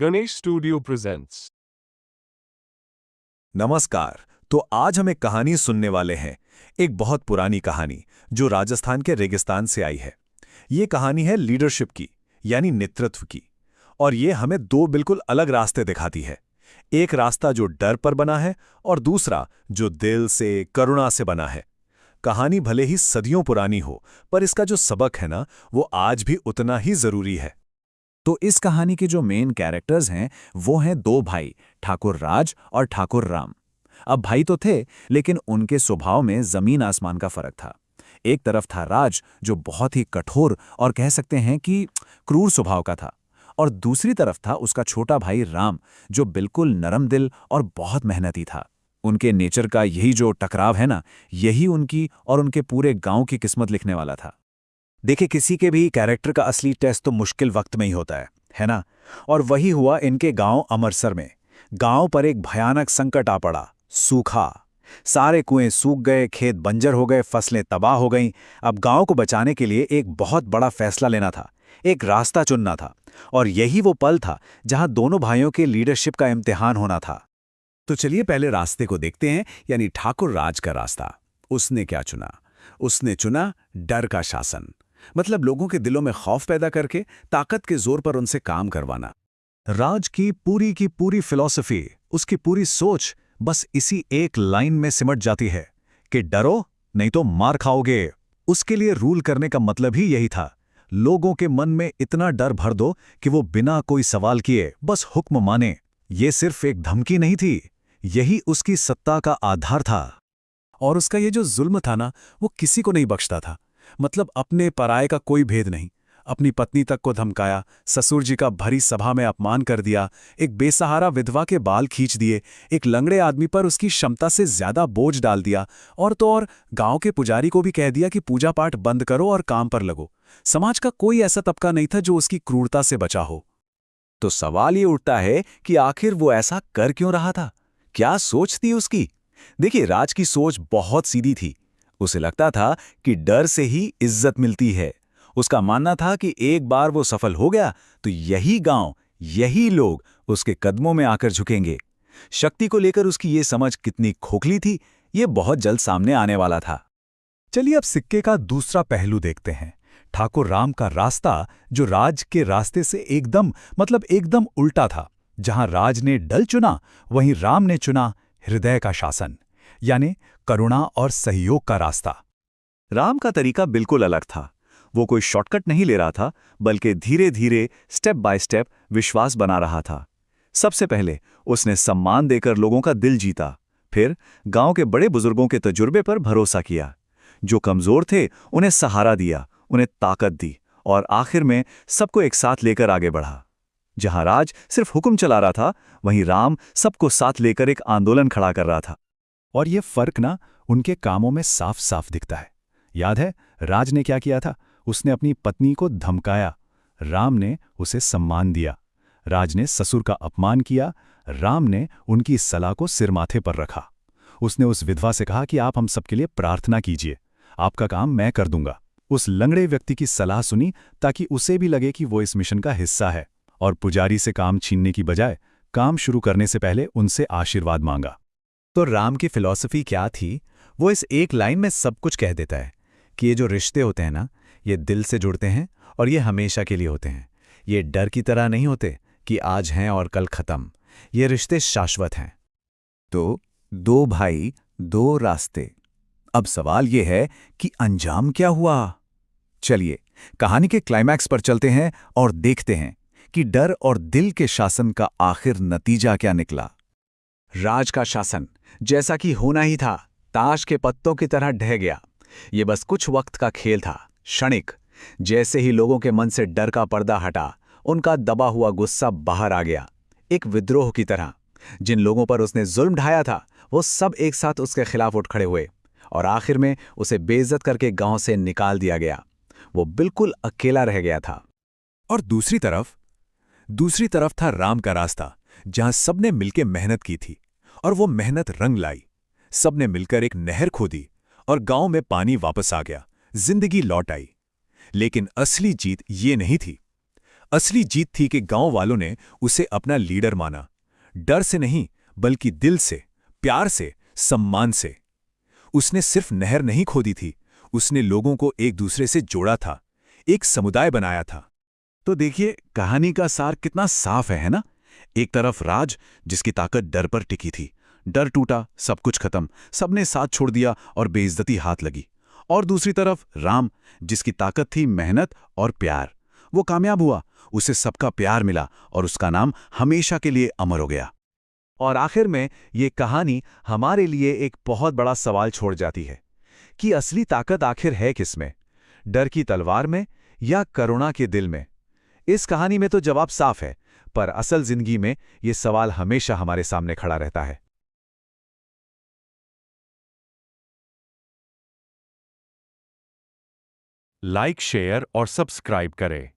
Ganesh studio presents. नमस्कार। तो आज हम एक कहानी सुनने वाले हैं, एक बहुत पुरानी कहानी जो राजस्थान के रेगिस्तान से आई है। ये कहानी है लीडरशिप की, यानी नेतृत्व की। और ये हमें दो बिल्कुल अलग रास्ते दिखाती है। एक रास्ता जो डर पर बना है और दूसरा जो दिल से, करुणा से बना है। कहानी भले ही सदियों पुरानी हो, पर इसका जो सबक है ना, वो आज भी उतना ही जरूरी है। तो इस कहानी के जो मेन कैरेक्टर्स हैं वो हैं दो भाई, ठाकुर राज और ठाकुर राम। अब भाई तो थे, लेकिन उनके स्वभाव में जमीन आसमान का फर्क था। एक तरफ था राज, जो बहुत ही कठोर और कह सकते हैं कि क्रूर स्वभाव का था, और दूसरी तरफ था उसका छोटा भाई राम, जो बिल्कुल नरम दिल और बहुत मेहनती था। उनके नेचर का यही जो टकराव है ना, यही उनकी और उनके पूरे गांव की किस्मत लिखने वाला था। देखिए, किसी के भी कैरेक्टर का असली टेस्ट तो मुश्किल वक्त में ही होता है ना। और वही हुआ इनके गांव अमरसर में। गांव पर एक भयानक संकट आ पड़ा, सूखा। सारे कुएं सूख गए, खेत बंजर हो गए, फसलें तबाह हो गईं। अब गांव को बचाने के लिए एक बहुत बड़ा फैसला लेना था, एक रास्ता चुनना था। और यही वो पल था जहां दोनों भाइयों के लीडरशिप का इम्तिहान होना था। तो चलिए पहले रास्ते को देखते हैं, यानी ठाकुर राज का रास्ता। उसने क्या चुना? उसने चुना डर का शासन, मतलब लोगों के दिलों में खौफ पैदा करके ताकत के जोर पर उनसे काम करवाना। राज की पूरी फिलॉसफी, उसकी पूरी सोच बस इसी एक लाइन में सिमट जाती है कि डरो नहीं तो मार खाओगे। उसके लिए रूल करने का मतलब ही यही था। लोगों के मन में इतना डर भर दो कि वो बिना कोई सवाल किए बस हुक्म माने। ये सिर्फ एक धमकी नहीं थी, यही उसकी सत्ता का आधार था। और उसका ये जो जुल्म था ना, वो किसी को नहीं बख्शता था। मतलब अपने पराये का कोई भेद नहीं। अपनी पत्नी तक को धमकाया, ससुर जी का भरी सभा में अपमान कर दिया, एक बेसहारा विधवा के बाल खींच दिए, एक लंगड़े आदमी पर उसकी क्षमता से ज्यादा बोझ डाल दिया, और तो और गांव के पुजारी को भी कह दिया कि पूजा पाठ बंद करो और काम पर लगो। समाज का कोई ऐसा तबका नहीं था जो उसकी क्रूरता से बचा हो। तो सवाल ये उठता है कि आखिर वो ऐसा कर क्यों रहा था? क्या सोच थी उसकी? देखिए, राज की सोच बहुत सीधी थी। उसे लगता था कि डर से ही इज्जत मिलती है। उसका मानना था कि एक बार वो सफल हो गया तो यही गांव, यही लोग उसके कदमों में आकर झुकेंगे। शक्ति को लेकर उसकी ये समझ कितनी खोखली थी, ये बहुत जल्द सामने आने वाला था। चलिए अब सिक्के का दूसरा पहलू देखते हैं, ठाकुर राम का रास्ता, जो राज के रास्ते से एकदम उल्टा था। जहां राज ने डल चुना, वहीं राम ने चुना हृदय का शासन, यानी करुणा और सहयोग का रास्ता। राम का तरीका बिल्कुल अलग था। वो कोई शॉर्टकट नहीं ले रहा था, बल्कि धीरे धीरे, स्टेप बाय स्टेप विश्वास बना रहा था। सबसे पहले उसने सम्मान देकर लोगों का दिल जीता। फिर गांव के बड़े बुजुर्गों के तजुर्बे पर भरोसा किया। जो कमजोर थे उन्हें सहारा दिया, उन्हें ताकत दी, और आखिर में सबको एक साथ लेकर आगे बढ़ा। जहां राज सिर्फ हुक्म चला रहा था, वहीं राम सबको साथ लेकर एक आंदोलन खड़ा कर रहा था। और ये फर्क ना उनके कामों में साफ साफ दिखता है। याद है राज ने क्या किया था? उसने अपनी पत्नी को धमकाया, राम ने उसे सम्मान दिया। राज ने ससुर का अपमान किया, राम ने उनकी सलाह को सिर माथे पर रखा। उसने उस विधवा से कहा कि आप हम सबके लिए प्रार्थना कीजिए, आपका काम मैं कर दूंगा। उस लंगड़े व्यक्ति की सलाह सुनी ताकि उसे भी लगे कि वो इस मिशन का हिस्सा है, और पुजारी से काम छीनने की बजाय काम शुरू करने से पहले उनसे आशीर्वाद मांगा। तो राम की फिलॉसफी क्या थी? वो इस एक लाइन में सब कुछ कह देता है कि ये जो रिश्ते होते हैं ना, ये दिल से जुड़ते हैं और ये हमेशा के लिए होते हैं। ये डर की तरह नहीं होते कि आज हैं और कल खत्म। ये रिश्ते शाश्वत हैं। तो दो भाई, दो रास्ते। अब सवाल ये है कि अंजाम क्या हुआ? चलिए कहानी के क्लाइमैक्स पर चलते हैं और देखते हैं कि डर और दिल के शासन का आखिर नतीजा क्या निकला। राज का शासन, जैसा कि होना ही था, ताश के पत्तों की तरह ढह गया। ये बस कुछ वक्त का खेल था, क्षणिक। जैसे ही लोगों के मन से डर का पर्दा हटा, उनका दबा हुआ गुस्सा बाहर आ गया, एक विद्रोह की तरह। जिन लोगों पर उसने जुल्म ढाया था, वो सब एक साथ उसके खिलाफ उठ खड़े हुए, और आखिर में उसे बेइज्जत करके गांव से निकाल दिया गया। वो बिल्कुल अकेला रह गया था। और दूसरी तरफ था राम का रास्ता, जहां सबने मिलकर मेहनत की थी, और वो मेहनत रंग लाई। सबने मिलकर एक नहर खोदी और गांव में पानी वापस आ गया, जिंदगी लौट आई। लेकिन असली जीत ये नहीं थी। असली जीत थी कि गांव वालों ने उसे अपना लीडर माना, डर से नहीं बल्कि दिल से, प्यार से, सम्मान से। उसने सिर्फ नहर नहीं खोदी थी, उसने लोगों को एक दूसरे से जोड़ा था, एक समुदाय बनाया था। तो देखिए कहानी का सार कितना साफ है ना? एक तरफ राज जिसकी ताकत डर पर टिकी थी, डर टूटा, सब कुछ खत्म, सबने साथ छोड़ दिया और बेइज्जती हाथ लगी। और दूसरी तरफ राम जिसकी ताकत थी मेहनत और प्यार, वो कामयाब हुआ, उसे सबका प्यार मिला और उसका नाम हमेशा के लिए अमर हो गया। और आखिर में ये कहानी हमारे लिए एक बहुत बड़ा सवाल छोड़ जाती है कि असली ताकत आखिर है किसमें, डर की तलवार में या करुणा के दिल में? इस कहानी में तो जवाब साफ है, पर असल जिंदगी में ये सवाल हमेशा हमारे सामने खड़ा रहता है। लाइक, शेयर और सब्सक्राइब करें।